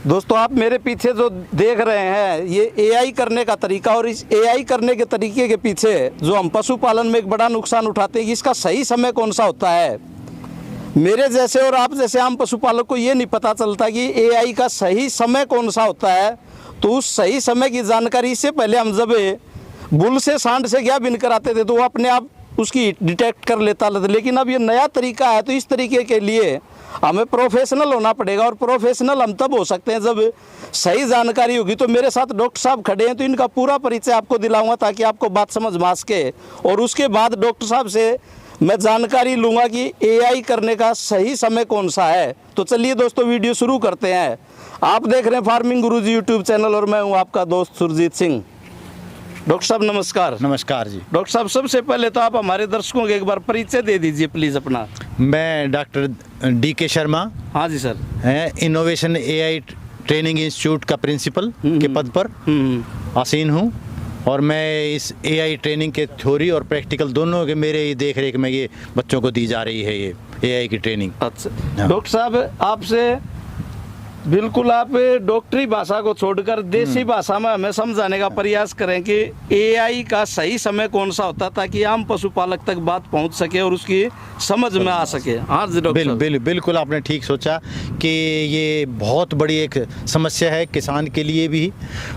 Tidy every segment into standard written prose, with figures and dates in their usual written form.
दोस्तों आप मेरे पीछे जो देख रहे हैं ये एआई करने का तरीका, और इस एआई करने के तरीके के पीछे जो हम पशुपालन में एक बड़ा नुकसान उठाते हैं कि इसका सही समय कौन सा होता है। मेरे जैसे और आप जैसे आम पशुपालक को ये नहीं पता चलता कि एआई का सही समय कौन सा होता है। तो उस सही समय की जानकारी से पहले हम जब बुल से सांड से क्या बिन कराते थे तो वो अपने आप उसकी डिटेक्ट कर लेता था, लेकिन अब ये नया तरीका है। तो इस तरीके के लिए हमें प्रोफेशनल होना पड़ेगा, और प्रोफेशनल हम तब हो सकते हैं जब सही जानकारी होगी। तो मेरे साथ डॉक्टर साहब खड़े हैं, तो इनका पूरा परिचय आपको दिलाऊंगा ताकि आपको बात समझ में आ सके, और उसके बाद डॉक्टर साहब से मैं जानकारी लूँगा कि एआई करने का सही समय कौन सा है। तो चलिए दोस्तों वीडियो शुरू करते हैं। आप देख रहे हैं फार्मिंग गुरुजी यूट्यूब चैनल, और मैं हूँ आपका दोस्त सुरजीत सिंह। डॉक्टर साहब नमस्कार। नमस्कार जी। डॉक्टर साहब सबसे पहले तो आप हमारे दर्शकों को एक बार परिचय दे दीजिए प्लीज़ अपना। मैं डॉक्टर DK शर्मा हाँ जी सर। है इनोवेशन AI ट्रेनिंग इंस्टीट्यूट का प्रिंसिपल के पद पर आसीन हूँ, और मैं इस AI ट्रेनिंग के थ्योरी और प्रैक्टिकल दोनों के मेरे ही देख रेख में ये बच्चों को दी जा रही है ये AI की ट्रेनिंग। अच्छा डॉक्टर साहब आपसे बिल्कुल आप डॉक्टरी भाषा को छोड़कर देसी भाषा में हमें समझाने का प्रयास करें कि एआई का सही समय कौन सा होता है ताकि आम पशुपालक तक बात पहुंच सके और उसकी समझ में आ सके। हाँ जी डॉक्टर बिल्कुल आपने ठीक सोचा कि ये बहुत बड़ी एक समस्या है किसान के लिए भी,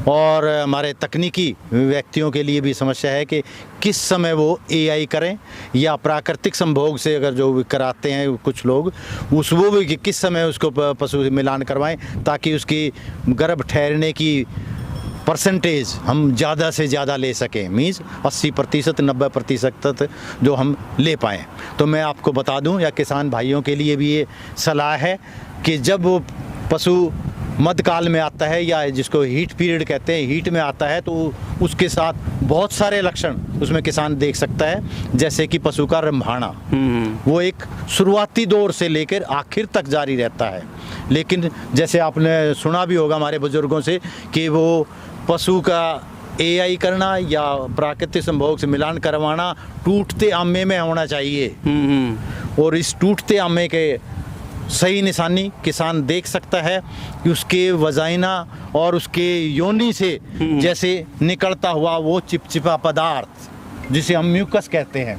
और हमारे तकनीकी व्यक्तियों के लिए भी समस्या है कि किस समय वो AI करें, या प्राकृतिक संभोग से अगर जो कराते हैं कुछ लोग वो भी कि किस समय उसको पशु मिलान करवाएं ताकि उसकी गर्भ ठहरने की परसेंटेज हम ज़्यादा से ज़्यादा ले सकें, मीन्स 80% 90% जो हम ले पाएँ। तो मैं आपको बता दूं, या किसान भाइयों के लिए भी ये सलाह है कि जब वो पशु मध्यकाल में आता है, या जिसको हीट पीरियड कहते हैं, हीट में आता है, तो उसके साथ बहुत सारे लक्षण उसमें किसान देख सकता है, जैसे कि पशु का रंभाना। वो एक शुरुआती दौर से लेकर आखिर तक जारी रहता है। लेकिन जैसे आपने सुना भी होगा हमारे बुजुर्गों से कि वो पशु का AI करना या प्राकृतिक संभोग से मिलान करवाना टूटते आमे में होना चाहिए, और इस टूटते आमे के सही निशानी किसान देख सकता है कि उसके वजाइना और उसके योनि से जैसे निकलता हुआ वो चिपचिपा पदार्थ जिसे हम म्यूकस कहते हैं,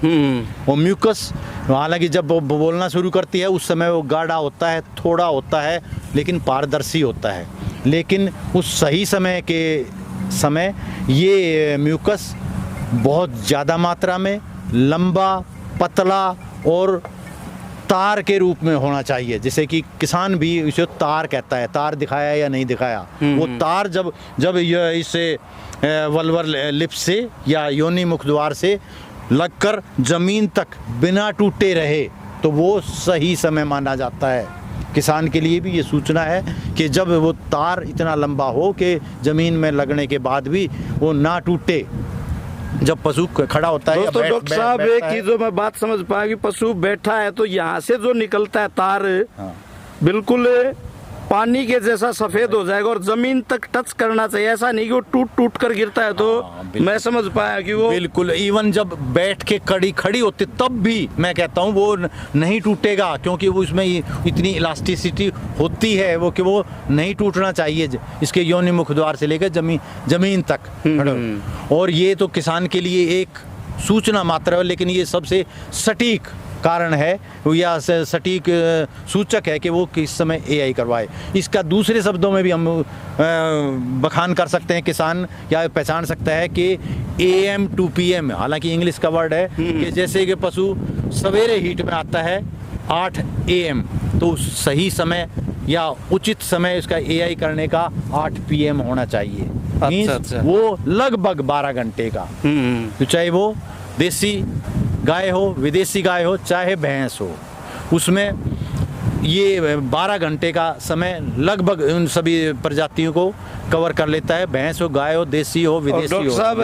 वो म्यूकस हालांकि जब वो बोलना शुरू करती है उस समय वो गाढ़ा होता है, थोड़ा होता है, लेकिन पारदर्शी होता है। लेकिन उस सही समय ये म्यूकस बहुत ज़्यादा मात्रा में लंबा, पतला और तार के रूप में होना चाहिए, जैसे कि किसान भी इसे तार कहता है। तार दिखाया या नहीं दिखाया, वो तार जब इसे वल्वर लिप्स से या योनि मुख द्वार से लगकर जमीन तक बिना टूटे रहे तो वो सही समय माना जाता है। किसान के लिए भी ये सूचना है कि जब वो तार इतना लंबा हो कि जमीन में लगने के बाद भी वो ना टूटे, जब पशु खड़ा होता है। दोस्तों डॉक्टर साहब एक चीज जो मैं बात समझ पाया कि पशु बैठा है तो यहाँ से जो निकलता है तार बिल्कुल पानी के जैसा सफेद हो जाएगा और जमीन तक टच करना चाहिए, ऐसा नहीं कि वो टूट कर गिरता है। तो मैं समझ पाया कि वो बिल्कुल इवन जब बैठ के खड़ी होती तब भी मैं कहता हूँ वो नहीं टूटेगा, क्योंकि वो उसमें इतनी इलास्टिसिटी होती है वो कि वो नहीं टूटना चाहिए इसके योनि मुख द्वार से लेकर जमीन तक। और ये तो किसान के लिए एक सूचना मात्र है, लेकिन ये सबसे सटीक कारण है या सटीक सूचक है कि वो किस समय AI करवाए। इसका दूसरे शब्दों में भी हम बखान कर सकते हैं, किसान या पहचान सकता है कि AM to PM, हालांकि इंग्लिश का वर्ड है कि जैसे कि पशु सवेरे हीट में आता है 8 AM, तो सही समय या उचित समय उसका AI करने का 8 PM होना चाहिए। अच्छा। वो लगभग 12 घंटे का, तो चाहे वो देसी गाय हो, विदेशी गाय हो, चाहे भैंस हो, उसमें ये 12 घंटे का समय लगभग उन सभी प्रजातियों को कवर कर लेता है। भैंस हो, गाय हो, देसी हो, विदेशी हो। साहब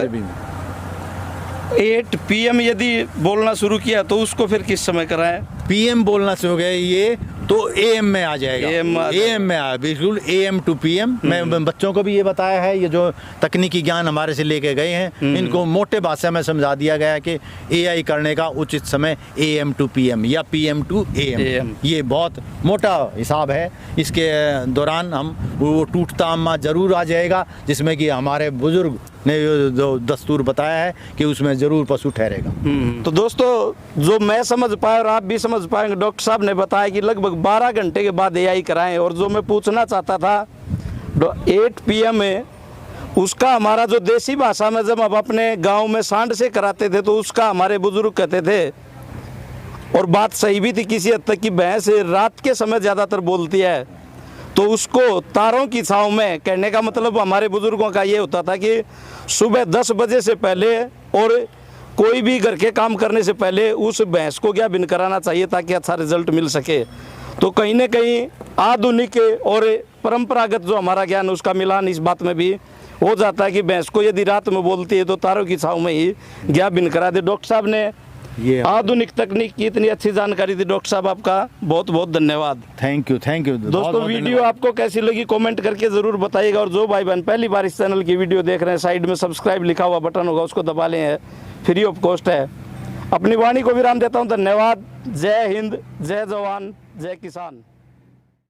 8 PM यदि बोलना शुरू किया तो उसको फिर किस समय कराएं? PM बोलना शुरू हो गया ये तो AM में आ जाएगा, AM में आ, बिल्कुल AM to PM। मैं बच्चों को भी ये बताया है, ये जो तकनीकी ज्ञान हमारे से लेके गए हैं इनको मोटे भाषा में समझा दिया गया है कि AI करने का उचित समय AM to PM या PM to AM। ये बहुत मोटा हिसाब है। इसके दौरान हम वो टूटता अम्मा जरूर आ जाएगा, जिसमें कि हमारे बुजुर्ग ने जो दस्तूर बताया है कि उसमें जरूर पशु ठहरेगा। तो दोस्तों, जो मैं समझ पाया और आप भी समझ पाएंगे, डॉक्टर साहब ने बताया कि लगभग 12 घंटे के बाद AI कराएं। और जो मैं पूछना चाहता था 8 PM में, उसका हमारा जो देसी भाषा में जब हम अपने गांव में सांड से कराते थे तो उसका हमारे बुजुर्ग कहते थे, और बात सही भी थी किसी हद तक, कि भैंस रात के समय ज़्यादातर बोलती है, तो उसको तारों की छाँव में, कहने का मतलब हमारे बुजुर्गों का ये होता था कि सुबह 10 बजे से पहले और कोई भी घर के काम करने से पहले उस भैंस को क्या बिन कराना चाहिए ताकि अच्छा रिजल्ट मिल सके। तो कहीं ना कहीं आधुनिक और परंपरागत जो हमारा ज्ञान उसका मिलान इस बात में भी हो जाता है कि भैंस को यदि रात में बोलती है तो तारों की छाँव में ही क्या बिन करा दे। डॉक्टर साहब ने ये आधुनिक तकनीक की इतनी अच्छी जानकारी दी, डॉक्टर साहब आपका बहुत बहुत धन्यवाद। थैंक यू दोस्तों, वीडियो आपको कैसी लगी कमेंट करके जरूर बताइएगा। और जो भाई बहन पहली बार इस चैनल की वीडियो देख रहे हैं, साइड में सब्सक्राइब लिखा हुआ बटन होगा, उसको दबा लें, फ्री ऑफ कॉस्ट है। अपनी वाणी को विराम देता हूँ। धन्यवाद। जय हिंद, जय जवान, जय किसान।